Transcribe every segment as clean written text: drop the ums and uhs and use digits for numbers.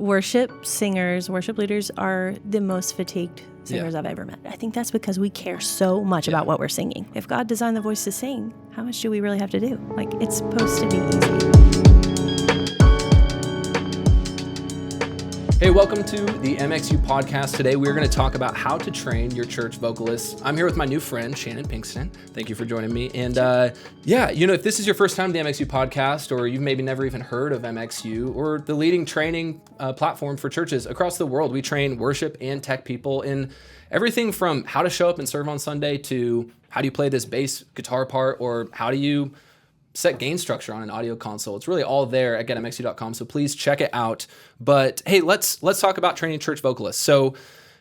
worship singers, worship leaders are the most fatigued singers I've ever met. I think that's because we care so much about what we're singing. If God designed the voice to sing, how much do we really have to do? Like, it's supposed to be easy. Hey, welcome to the MxU podcast. Today we're going to talk about how to train your church vocalists. I'm here with my new friend, Shannon Pinkston. Thank you for joining me. And if this is your first time to the MxU podcast, or you've maybe never even heard of MxU, or the leading training platform for churches across the world, we train worship and tech people in everything from how to show up and serve on Sunday to how do you play this bass guitar part, or how do you set gain structure on an audio console. It's really all there at getmxu.com, so please check it out. But hey, let's talk about training church vocalists. So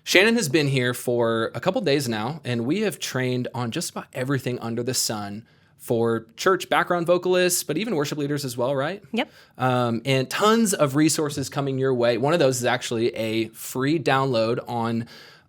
Shannon has been here for a couple days now, and we have trained on just about everything under the sun for church background vocalists, but even worship leaders as well, right? Yep. And tons of resources coming your way. One of those is actually a free download on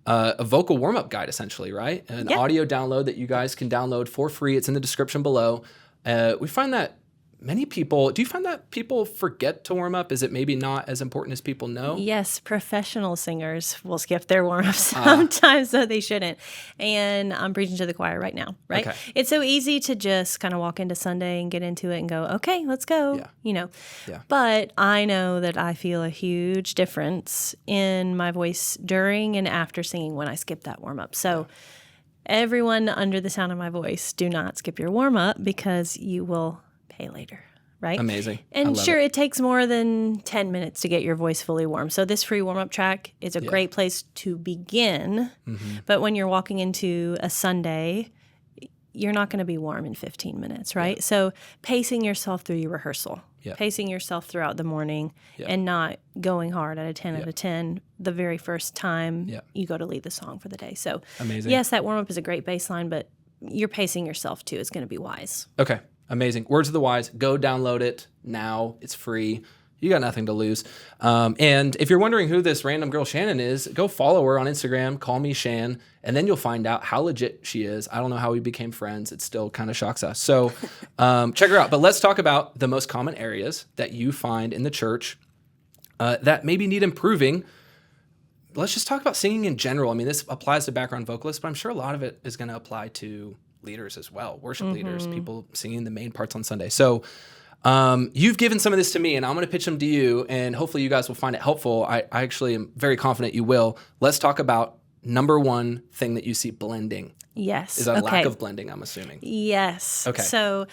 a vocal warm-up guide, essentially, right? An audio download that you guys can download for free. It's in the description below. We find that do you find that people forget to warm up? Is it maybe not as important as people know? Yes, professional singers will skip their warm-up sometimes, so they shouldn't. And I'm preaching to the choir right now, right? Okay. It's so easy to just kind of walk into Sunday and get into it and go, okay, let's go, Yeah. But I know that I feel a huge difference in my voice during and after singing when I skip that warm-up. So everyone under the sound of my voice, do not skip your warm-up because you will pay later, right? Amazing. And sure, it takes more than 10 minutes to get your voice fully warm. So this free warm-up track is a great place to begin. Mm-hmm. But when you're walking into a Sunday, you're not going to be warm in 15 minutes, right? Yeah. So pacing yourself through your rehearsal, pacing yourself throughout the morning, and not going hard at a 10 out of 10 the very first time you go to lead the song for the day. So amazing. Yes, that warm-up is a great baseline, but you're pacing yourself too. It's going to be wise. Okay, amazing. Words of the wise, go download it now. It's free. You got nothing to lose. And if you're wondering who this random girl Shannon is, go follow her on Instagram, call me Shan, and then you'll find out how legit she is. I don't know how we became friends. It still kind of shocks us. So check her out. But let's talk about the most common areas that you find in the church that maybe need improving. Let's just talk about singing in general. I mean, this applies to background vocalists, but I'm sure a lot of it is going to apply to leaders as well, worship leaders, people singing the main parts on Sunday. So you've given some of this to me, and I'm going to pitch them to you, and hopefully you guys will find it helpful. I actually am very confident you will. Let's talk about number one thing that you see, blending. Yes. Is that a lack of blending, I'm assuming? Yes. Okay. So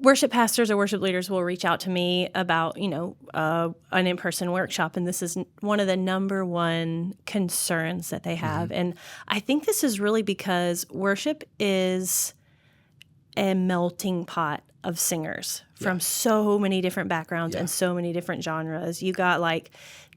worship pastors or worship leaders will reach out to me about, an in-person workshop, and this is one of the number one concerns that they have. Mm-hmm. And I think this is really because worship is a melting pot of singers from so many different backgrounds and so many different genres. You got like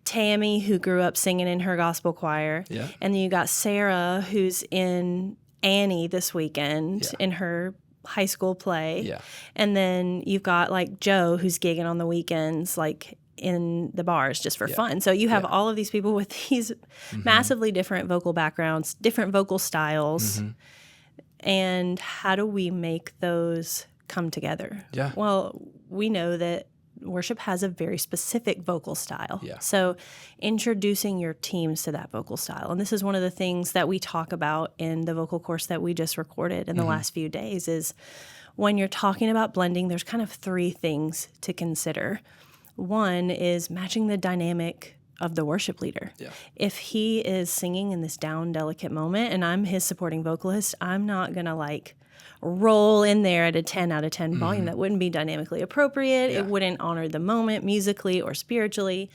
Tammy, who grew up singing in her gospel choir, and then you got Sarah, who's in Annie this weekend in her high school play, and then you've got like Joe, who's gigging on the weekends, like in the bars just for fun. So you have all of these people with these massively different vocal backgrounds, different vocal styles, and how do we make those come together? Yeah. Well, we know that worship has a very specific vocal style. Yeah. So introducing your teams to that vocal style. And this is one of the things that we talk about in the vocal course that we just recorded in the last few days is when you're talking about blending, there's kind of three things to consider. One is matching the dynamic of the worship leader. Yeah. If he is singing in this down, delicate moment and I'm his supporting vocalist, I'm not going to like roll in there at a 10 out of 10 volume. That wouldn't be dynamically appropriate. Yeah. It wouldn't honor the moment musically or spiritually.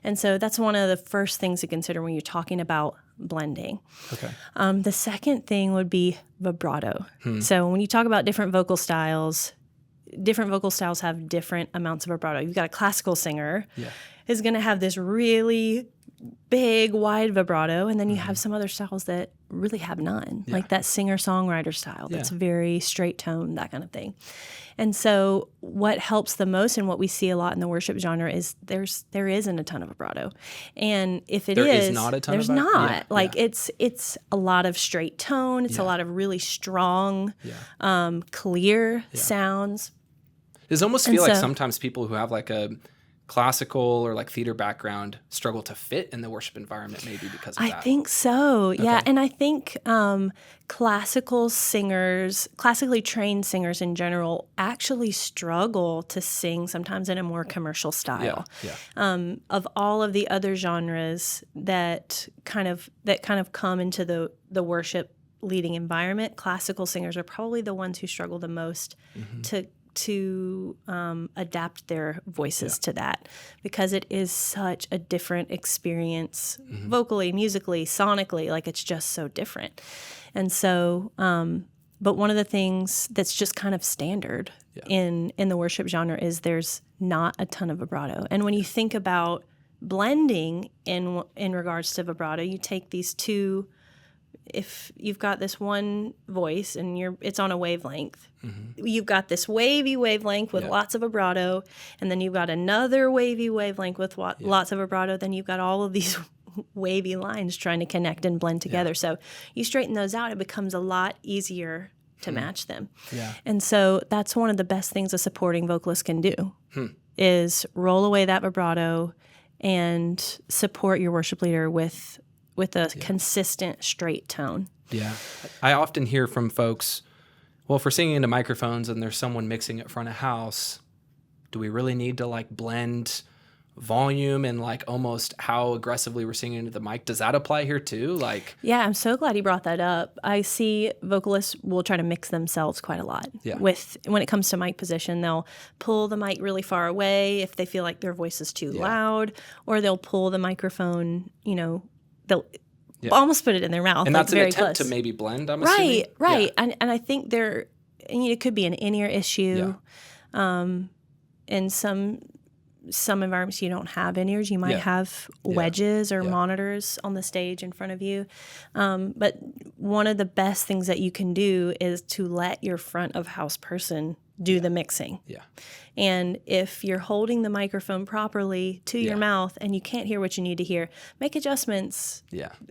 And so that's one of the first things to consider when you're talking about blending. Okay. The second thing would be vibrato. So when you talk about different vocal styles have different amounts of vibrato. You've got a classical singer is going to have this really big, wide vibrato, and then you have some other styles that really have none, like that singer-songwriter style that's very straight tone, that kind of thing. And so what helps the most and what we see a lot in the worship genre is there isn't a ton of vibrato. And if there is not a ton there's not. It's a lot of straight tone. It's a lot of really strong, clear sounds. Does it almost feel like sometimes people who have like a classical or like theater background struggle to fit in the worship environment maybe because of that? I think so. Yeah. And I think classically trained singers in general actually struggle to sing sometimes in a more commercial style. Of all of the other genres that kind of come into the worship leading environment, classical singers are probably the ones who struggle the most to adapt their voices to that, because it is such a different experience vocally, musically, sonically. Like, it's just so different. And so, but one of the things that's just kind of standard in the worship genre is there's not a ton of vibrato. And when you think about blending in regards to vibrato, you take these two. If you've got this one voice and it's on a wavelength, you've got this wavy wavelength with lots of vibrato, and then you've got another wavy wavelength with lots of vibrato, then you've got all of these wavy lines trying to connect and blend together. So you straighten those out, it becomes a lot easier to match them. And so that's one of the best things a supporting vocalist can do is roll away that vibrato and support your worship leader with a consistent, straight tone. Yeah. I often hear from folks, well, if we're singing into microphones and there's someone mixing it front of house, do we really need to like blend volume and like almost how aggressively we're singing into the mic? Does that apply here too? Like, yeah, I'm so glad you brought that up. I see vocalists will try to mix themselves quite a lot. When it comes to mic position, they'll pull the mic really far away if they feel like their voice is too loud, or they'll pull the microphone, they'll almost put it in their mouth. And like that's an very attempt close. To maybe blend, I'm assuming? Right. Yeah. And I think it could be an in-ear issue. In some environments you don't have in-ears. You might have wedges or monitors on the stage in front of you. But one of the best things that you can do is to let your front of house person do the mixing. And if you're holding the microphone properly to your mouth and you can't hear what you need to hear, make adjustments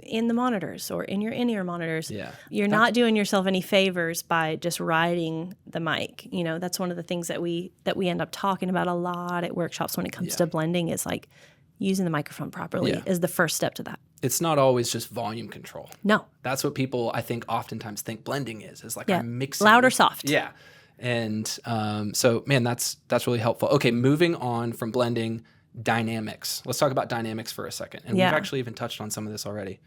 in the monitors or in your in-ear monitors. You're not doing yourself any favors by just riding the mic. That's one of the things that we end up talking about a lot at workshops when it comes to blending is like using the microphone properly is the first step to that. It's not always just volume control. No. That's what people, I think, oftentimes think blending is like I'm mixing. Loud or soft. Yeah. And so, man, that's really helpful. Okay, moving on from blending, dynamics. Let's talk about dynamics for a second. And we've actually even touched on some of this already.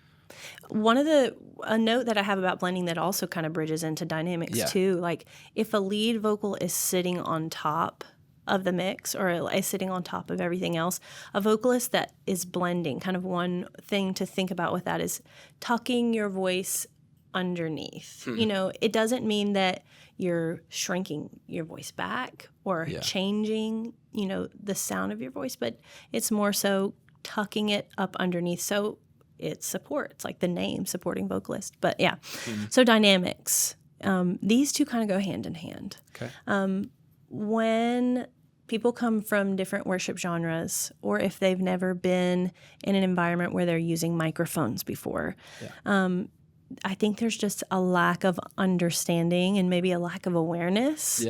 A note that I have about blending that also kind of bridges into dynamics too, like if a lead vocal is sitting on top of the mix or is sitting on top of everything else, a vocalist that is blending, kind of one thing to think about with that is tucking your voice underneath. It doesn't mean that you're shrinking your voice back or changing, the sound of your voice, but it's more so tucking it up underneath so it supports, like the name, supporting vocalist. But so dynamics. These two kind of go hand in hand. Okay. When people come from different worship genres, or if they've never been in an environment where they're using microphones before, I think there's just a lack of understanding and maybe a lack of awareness.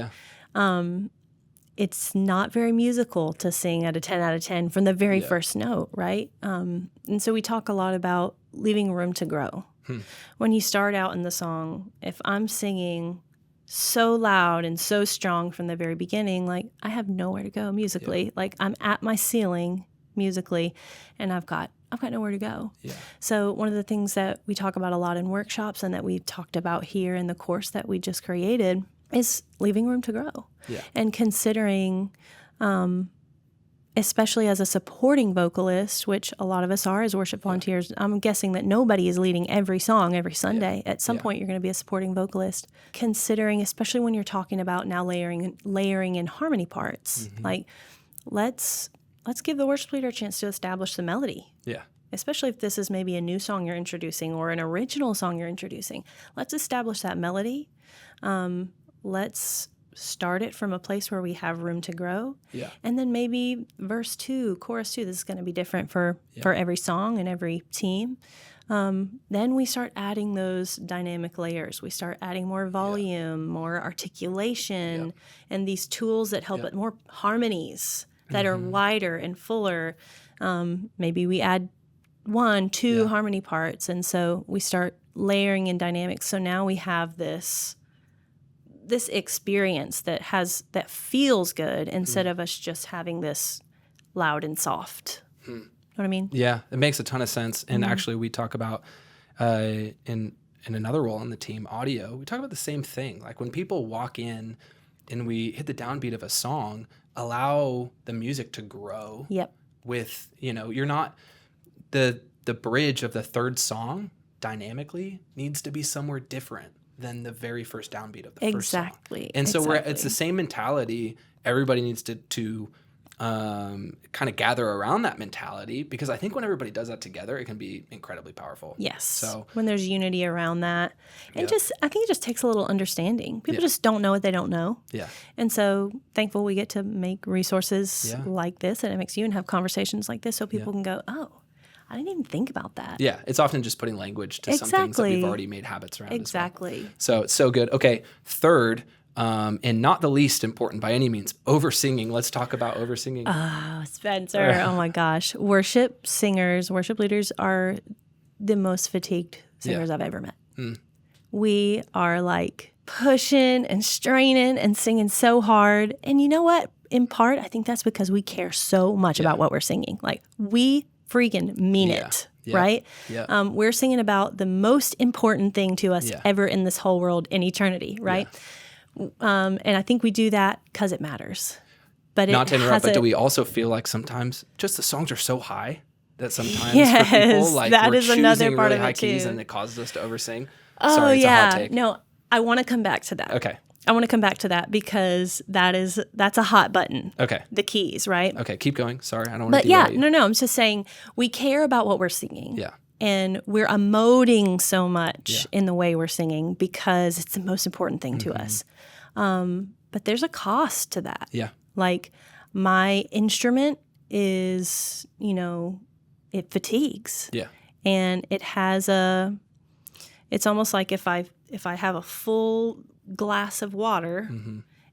It's not very musical to sing at a 10 out of 10 from the very first note, right? And so we talk a lot about leaving room to grow. When you start out in the song, if I'm singing so loud and so strong from the very beginning, like I have nowhere to go musically. Like I'm at my ceiling musically, and I've got nowhere to go. So one of the things that we talk about a lot in workshops and that we've talked about here in the course that we just created is leaving room to grow. And considering, especially as a supporting vocalist, which a lot of us are as worship volunteers, I'm guessing that nobody is leading every song every Sunday. At some point, you're going to be a supporting vocalist. Considering, especially when you're talking about now layering in harmony parts, like let's give the worship leader a chance to establish the melody. Especially if this is maybe a new song you're introducing or an original song you're introducing. Let's establish that melody. Let's start it from a place where we have room to grow. And then maybe verse 2, chorus 2, this is going to be different for every song and every team. Then we start adding those dynamic layers. We start adding more volume, more articulation, and these tools that help it, more harmonies. that are wider and fuller. Maybe we add 1, 2 harmony parts, and so we start layering in dynamics. So now we have this experience that feels good instead of us just having this loud and soft. Know what I mean? Yeah, it makes a ton of sense. And actually, we talk about in another role on the team, audio. We talk about the same thing. Like when people walk in and we hit the downbeat of a song, allow the music to grow. Yep. With, you're not the bridge of the third song dynamically needs to be somewhere different than the very first downbeat of the first song. And so it's the same mentality. Everybody needs to kind of gather around that mentality, because I think when everybody does that together, it can be incredibly powerful. Yes. So when there's unity around that, and I think it just takes a little understanding. People just don't know what they don't know. Yeah. And so thankful we get to make resources like this at MxU and have conversations like this so people can go, oh, I didn't even think about that. Yeah. It's often just putting language to some things that we've already made habits around. Exactly. As well. So it's so good. Okay. Third, and not the least important by any means, oversinging. Let's talk about oversinging. Oh, Spencer. Oh my gosh. Worship singers, worship leaders are the most fatigued singers I've ever met. We are like pushing and straining and singing so hard. And you know what? In part, I think that's because we care so much about what we're singing. Like we freaking mean it. Right? Yeah. We're singing about the most important thing to us ever in this whole world in eternity, right? Yeah. And I think we do that because it matters. But not to interrupt, but do we also feel like sometimes just the songs are so high that sometimes for people, like that we're is choosing another part really of high it keys too. and it causes us to oversing? Oh, Sorry, it's a hot yeah. take. No, I want to come back to that. Okay. I want to come back to that because that's a hot button. Okay. The keys, right? Okay, keep going. Sorry, I don't want to But yeah, you. no, I'm just saying we care about what we're singing. Yeah. And we're emoting so much in the way we're singing because it's the most important thing to us. But there's a cost to that. Yeah. Like my instrument is, it fatigues. Yeah. And it's almost like if I have a full glass of water,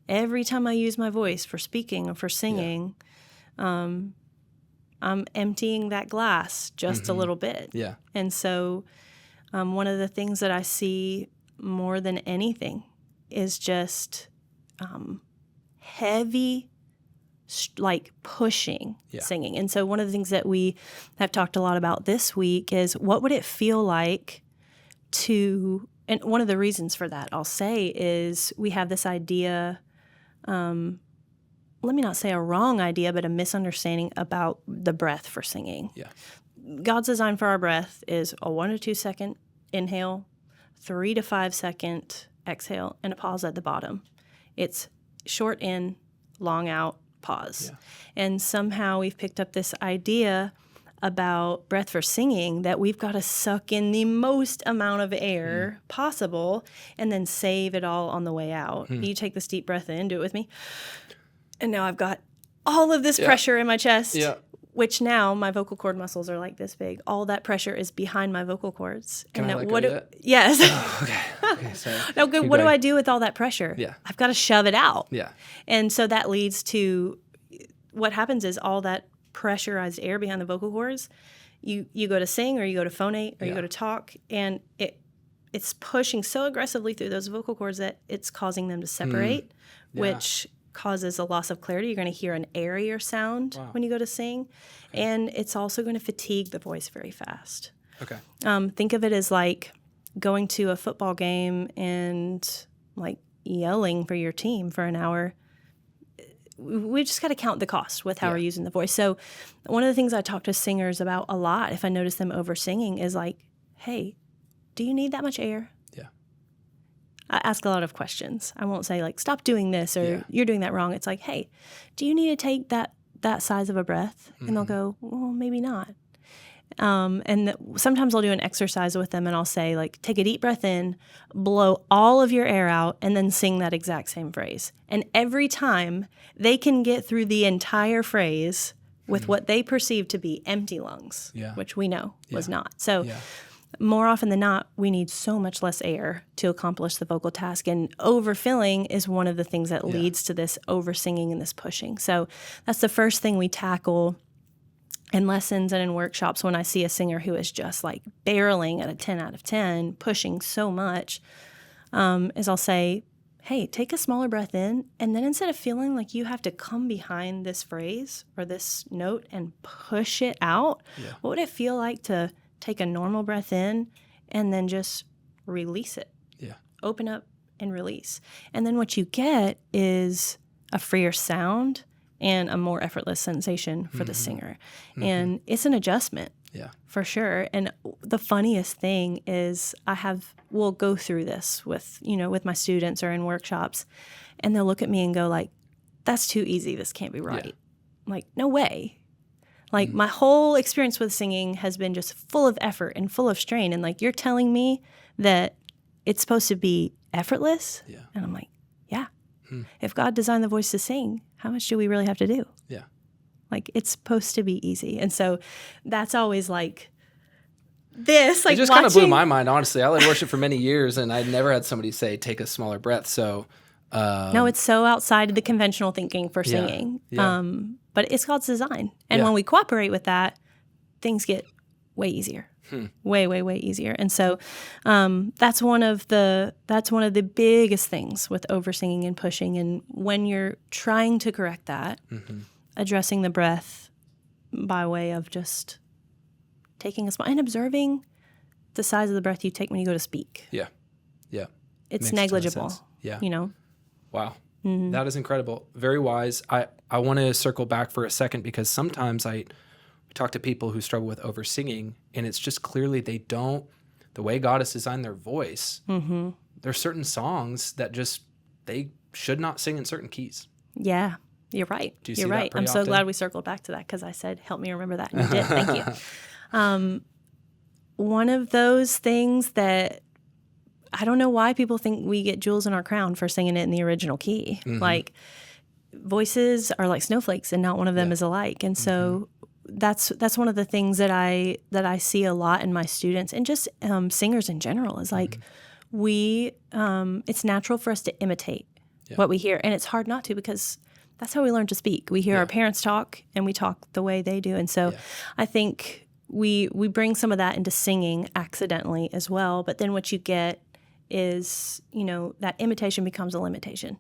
every time I use my voice for speaking or for singing, I'm emptying that glass just a little bit. Yeah. And so one of the things that I see more than anything is just heavy, like pushing singing. And so one of the things that we have talked a lot about this week is what would it feel like to, and one of the reasons for that I'll say is we have this idea, let me not say a wrong idea, but a misunderstanding about the breath for singing. Yeah. God's design for our breath is a 1 to 2 second inhale, 3 to 5 second exhale, and a pause at the bottom. It's short in, long out, pause. Yeah. And somehow we've picked up this idea about breath for singing that we've got to suck in the most amount of air possible and then save it all on the way out. You take this deep breath in, do it with me. And now I've got all of this pressure in my chest, which now my vocal cord muscles are like this big. All that pressure is behind my vocal cords. Can and I what do that? Yes. Oh, okay, sorry. No, good. What do I do with all that pressure? Yeah. I've got to shove it out. Yeah. And so that leads to what happens is all that pressurized air behind the vocal cords, you go to sing or you go to phonate or you go to talk, and it's pushing so aggressively through those vocal cords that it's causing them to separate, which causes a loss of clarity. You're going to hear an airier sound when you go to sing, and it's also going to fatigue the voice very fast. Okay. Think of it as like going to a football game and like yelling for your team for an hour. We just got to count the cost with how we're using the voice. So one of the things I talk to singers about a lot, if I notice them over singing, is like, hey, do you need that much air? Yeah. I ask a lot of questions. I won't say like, stop doing this or you're doing that wrong. It's like, hey, do you need to take that size of a breath? And they'll go, well, maybe not. Sometimes I'll do an exercise with them and I'll say like, take a deep breath in, blow all of your air out, and then sing that exact same phrase. And every time they can get through the entire phrase with what they perceive to be empty lungs, which we know was not. So more often than not, we need so much less air to accomplish the vocal task. And overfilling is one of the things that leads to this oversinging and this pushing. So that's the first thing we tackle in lessons and in workshops when I see a singer who is just like barreling at a 10 out of 10, pushing so much, is I'll say, hey, take a smaller breath in, and then instead of feeling like you have to come behind this phrase or this note and push it out, what would it feel like to take a normal breath in and then just release it? Yeah. Open up and release. And then what you get is a freer sound and a more effortless sensation for the singer. And it's an adjustment. Yeah. For sure. And the funniest thing is we'll go through this with my students or in workshops, and they'll look at me and go like, that's too easy. This can't be right. Yeah. I'm like, no way. Like my whole experience with singing has been just full of effort and full of strain. And like, you're telling me that it's supposed to be effortless? Yeah. And I'm like, yeah. If God designed the voice to sing, how much do we really have to do? Yeah. Like, it's supposed to be easy. And so that's always like this. Like, it just kind of blew my mind, honestly. I led worship for many years, and I'd never had somebody say, take a smaller breath. So, no, it's so outside of the conventional thinking for singing. Yeah. But it's God's design. And when we cooperate with that, things get way easier. Way, way, way easier. And so that's one of the biggest things with oversinging and pushing. And when you're trying to correct that, addressing the breath by way of just taking a small and observing the size of the breath you take when you go to speak. Yeah. Yeah. It's Makes a ton of negligible. sense. Yeah. Wow. That is incredible. Very wise. I want to circle back for a second because sometimes we talk to people who struggle with oversinging, and it's just clearly the way God has designed their voice, there's certain songs that just, they should not sing in certain keys. Yeah, you're right. Do you see you're that right. pretty I'm so often? glad we circled back to that because I said, help me remember that. And you did. Thank you. One of those things that I don't know why people think we get jewels in our crown for singing it in the original key. Like, voices are like snowflakes and not one of them is alike. And so that's one of the things that I see a lot in my students and just singers in general is like it's natural for us to imitate what we hear, and it's hard not to because that's how we learn to speak. We hear our parents talk and we talk the way they do, and so I think we bring some of that into singing accidentally as well. But then what you get is that imitation becomes a limitation.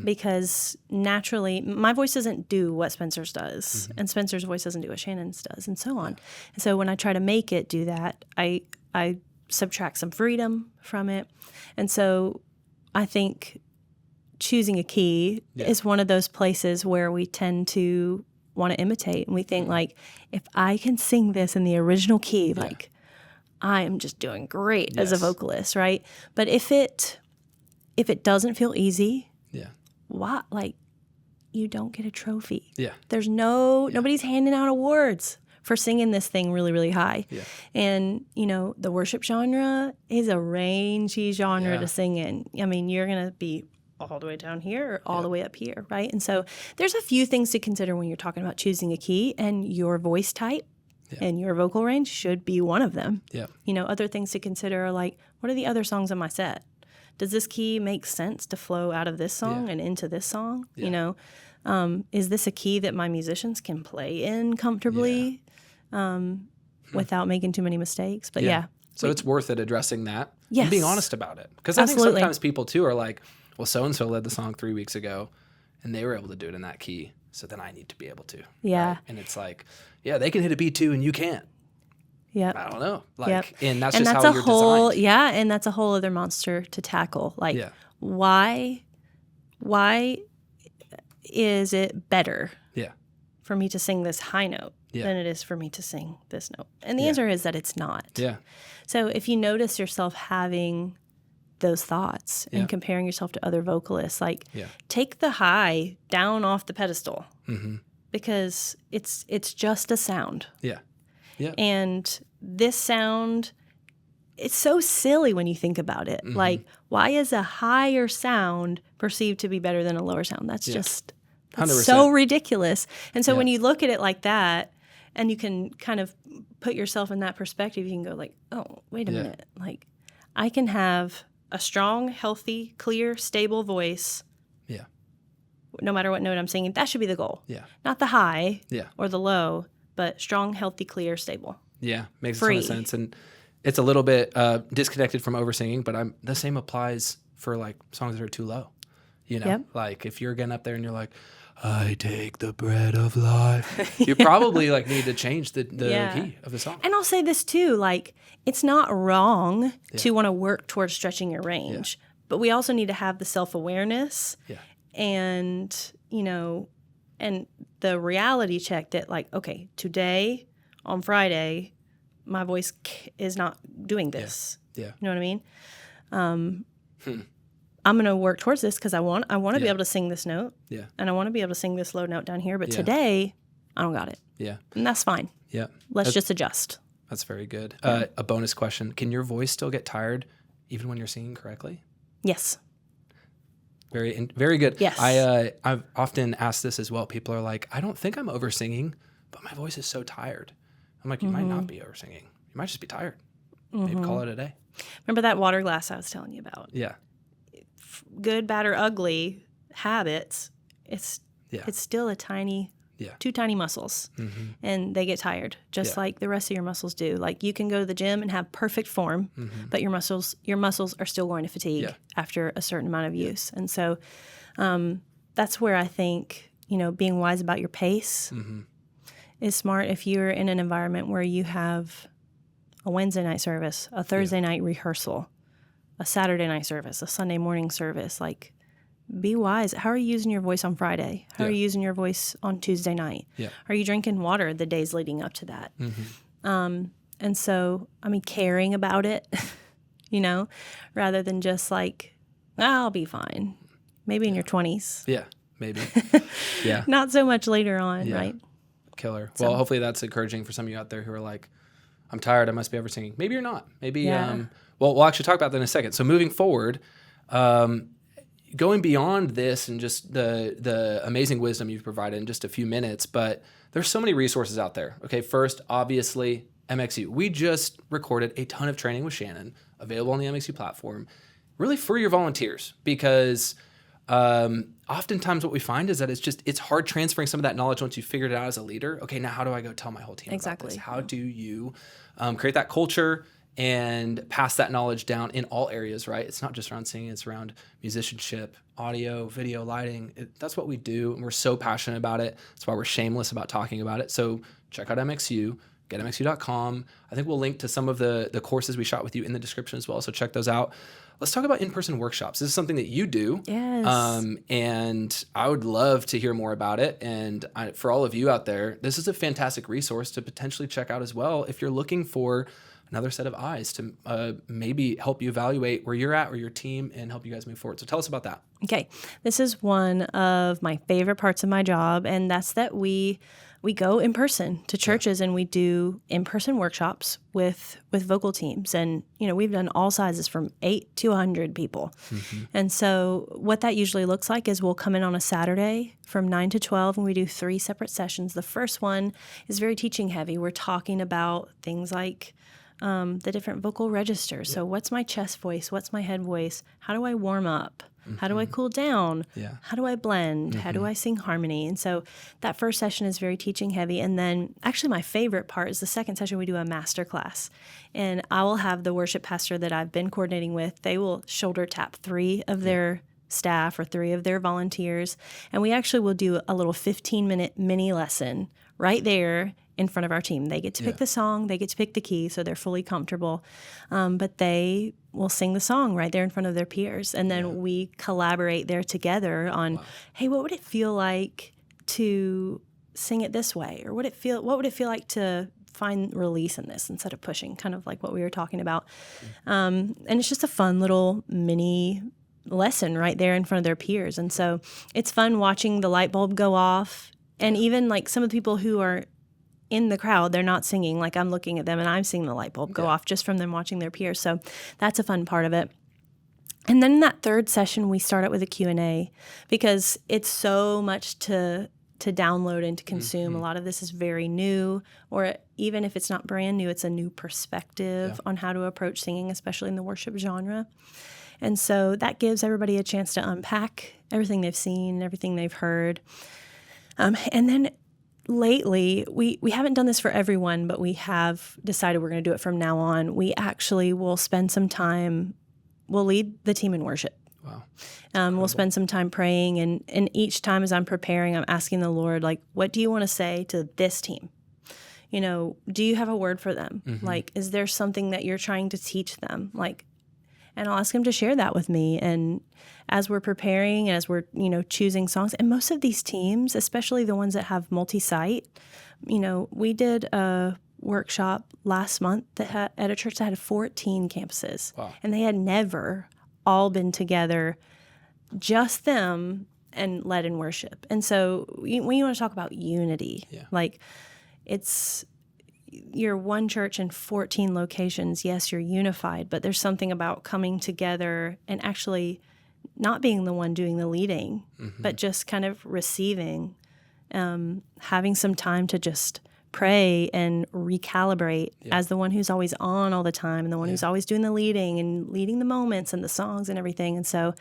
Because naturally, my voice doesn't do what Spencer's does, and Spencer's voice doesn't do what Shannon's does, and so on. And so when I try to make it do that, I subtract some freedom from it. And so I think choosing a key is one of those places where we tend to want to imitate, and we think like, if I can sing this in the original key, like I am just doing great as a vocalist, right? But if it doesn't feel easy, why? Like, you don't get a trophy. Yeah. There's nobody's handing out awards for singing this thing really, really high. Yeah. And, the worship genre is a rangy genre to sing in. I mean, you're going to be all the way down here or all the way up here, right? And so there's a few things to consider when you're talking about choosing a key, and your voice type and your vocal range should be one of them. Yeah. Other things to consider are like, what are the other songs on my set? Does this key make sense to flow out of this song and into this song? Yeah. Is this a key that my musicians can play in comfortably without making too many mistakes? But so it's worth it addressing that yes. and being honest about it. Because I think sometimes people too are like, well, so-and-so led the song 3 weeks ago and they were able to do it in that key. So then I need to be able to. Yeah. Right? And it's like, they can hit a B2 and you can't. Yeah, I don't know. And that's and just that's how a you're whole, designed. Yeah, and that's a whole other monster to tackle. Like, why is it better for me to sing this high note than it is for me to sing this note? And the answer is that it's not. Yeah. So if you notice yourself having those thoughts and comparing yourself to other vocalists, like take the high down off the pedestal because it's just a sound. Yeah. Yeah. And this sound, it's so silly when you think about it. Like, why is a higher sound perceived to be better than a lower sound? That's just that's so ridiculous. And so when you look at it like that, And you can kind of put yourself in that perspective. You can go like, oh, wait a minute. Like, I can have a strong, healthy, clear, stable voice. Yeah. No matter what note I'm singing. That should be the goal. Yeah. Not the high Yeah. or the low, but strong, healthy, clear, stable. Yeah. Makes a Free. ton of sense. And it's a little bit disconnected from Oversinging, but the same applies for like songs that are too low. You know, like if you're getting up there and you're like, I take the bread of life, you probably like need to change the key of the song. And I'll say this too, like it's not wrong to want to work towards stretching your range, but we also need to have the self-awareness and, you know, and the reality check that like, okay, today on Friday, my voice is not doing this. Yeah. You know what I mean? I'm going to work towards this because I want to be able to sing this note. Yeah. And I want to be able to sing this low note down here. But today, I don't got it. Yeah. And that's fine. Yeah. Let's just adjust. That's very good. A bonus question. Can your voice still get tired even when you're singing correctly? Yes. Very good. Yes. I've often asked this as well. People are like, I don't think I'm oversinging, but my voice is so tired. I'm like, you might not be oversinging. You might just be tired. Maybe call it a day. Remember that water glass I was telling you about? Yeah. Good, bad, or ugly habits, it's still a tiny, two tiny muscles, and they get tired, just like the rest of your muscles do. Like you can go to the gym and have perfect form, but your muscles are still going to fatigue after a certain amount of use. And so that's where I think, you know, being wise about your pace is smart. If you're in an environment where you have a Wednesday night service, a Thursday night rehearsal, a Saturday night service, a Sunday morning service, like be wise. How are you using your voice on Friday? How are you using your voice on Tuesday night? Yeah. Are you drinking water the days leading up to that? And so, I mean, caring about it, you know, rather than just like, I'll be fine. Maybe in your 20s. Yeah, maybe. Yeah. Not so much later on, right? Killer. So, well, hopefully that's encouraging for some of you out there who are like, I'm tired, I must be oversinging. Maybe you're not. Maybe, well, we'll actually talk about that in a second. So moving forward, going beyond this and just the amazing wisdom you've provided in just a few minutes, but there's so many resources out there. Okay, first, obviously, MxU. We just recorded a ton of training with Shannon, available on the MxU platform, really for your volunteers, because oftentimes what we find is that it's hard transferring some of that knowledge once you've figured it out as a leader. Okay, now how do I go tell my whole team about this? How do you create that culture and pass that knowledge down in all areas, right? It's not just around singing, it's around musicianship, audio, video, lighting. That's what we do, and we're so passionate about it. That's why we're shameless about talking about it. So check out MxU, getmxu.com. I think we'll link to some of the courses we shot with you in the description as well, so check those out. Let's talk about in-person workshops. This is something that you do. Yes. And I would love to hear more about it. And for all of you out there, this is a fantastic resource to potentially check out as well if you're looking for another set of eyes to maybe help you evaluate where you're at or your team and help you guys move forward. So tell us about that. Okay. This is one of my favorite parts of my job, and that's that we go in person to churches and we do in-person workshops with vocal teams. And, you know, we've done all sizes from 8 to 100 people. And so what that usually looks like is we'll come in on a Saturday from 9 to 12 and we do 3 separate sessions. The first one is very teaching heavy. We're talking about things like the different vocal registers. So what's my chest voice? What's my head voice? How do I warm up? How do I cool down? How do I blend? How do I sing harmony? And so that first session is very teaching heavy. And then actually my favorite part is the second session. We do a master class. And I will have the worship pastor that I've been coordinating with. They will shoulder tap 3 of their staff or 3 of their volunteers. And we actually will do a little 15-minute mini lesson right there in front of our team. They get to pick the song, they get to pick the key, so they're fully comfortable. But they will sing the song right there in front of their peers. And then we collaborate there together on, hey, what would it feel like to sing it this way? Or what would it feel like to find release in this instead of pushing, kind of like what we were talking about. And it's just a fun little mini lesson right there in front of their peers. And so it's fun watching the light bulb go off. And even like some of the people who are in the crowd, they're not singing. Like I'm looking at them and I'm seeing the light bulb go off just from them watching their peers. So that's a fun part of it. And then in that third session, we start out with a Q&A because it's so much to to download and to consume. A lot of this is very new, or even if it's not brand new, it's a new perspective on how to approach singing, especially in the worship genre. And so that gives everybody a chance to unpack everything they've seen, everything they've heard. And then lately, we haven't done this for everyone, but we have decided we're going to do it from now on. We actually will spend some time, we'll lead the team in worship. Wow. We'll spend some time praying, and each time as I'm preparing, I'm asking the Lord, like, what do you want to say to this team? You know, do you have a word for them? Like, is there something that you're trying to teach them? Like, and I'll ask him to share that with me. And as we're preparing, as we're, choosing songs, and most of these teams, especially the ones that have multi-site, we did a workshop last month that at a church that had 14 campuses. Wow. And they had never all been together, just them, and led in worship. And so when you want to talk about unity, like you're one church in 14 locations. Yes, you're unified, but there's something about coming together and actually not being the one doing the leading, but just kind of receiving, having some time to just pray and recalibrate as the one who's always on all the time and the one who's always doing the leading and leading the moments and the songs and everything. And so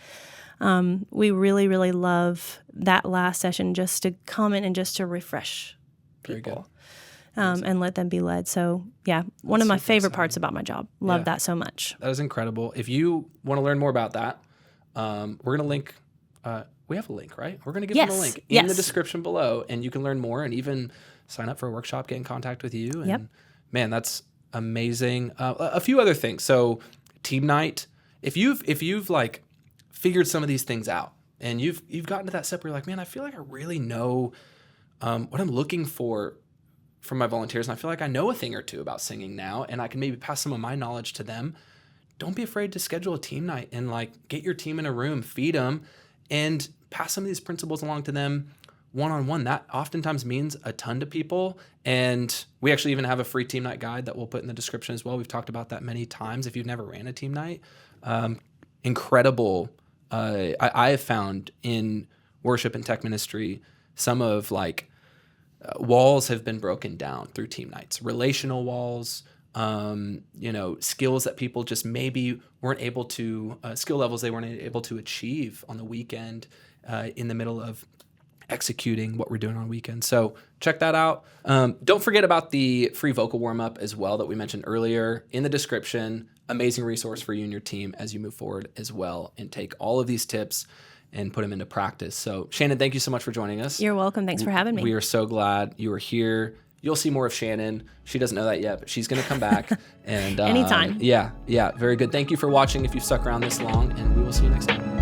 we really, really love that last session, just to come in and just to refresh people and let them be led. So one of my favorite parts about my job. Love that so much. That is incredible. If you want to learn more about that, we're going to link, we have a link, right? We're going to give them a link in the description below, and you can learn more and even sign up for a workshop, get in contact with you. And man, that's amazing. A few other things. So team night, if you've like figured some of these things out and you've gotten to that step where you're like, man, I feel like I really know what I'm looking for from my volunteers. And I feel like I know a thing or two about singing now, and I can maybe pass some of my knowledge to them. Don't be afraid to schedule a team night and like get your team in a room, feed them, and pass some of these principles along to them one-on-one. That oftentimes means a ton to people. And we actually even have a free team night guide that we'll put in the description as well. We've talked about that many times. If you've never ran a team night, incredible. I have found in worship and tech ministry, some of like walls have been broken down through team nights, relational walls, skills that people just maybe weren't able to, skill levels they weren't able to achieve on the weekend in the middle of executing what we're doing on weekends. So check that out. Don't forget about the free vocal warm-up as well that we mentioned earlier in the description. Amazing resource for you and your team as you move forward as well and take all of these tips and put them into practice. So Shannon, thank you so much for joining us. You're welcome. Thanks for having me. We are so glad you are here. You'll see more of Shannon. She doesn't know that yet, but she's going to come back. And anytime. Yeah, very good. Thank you for watching if you've stuck around this long, and we will see you next time.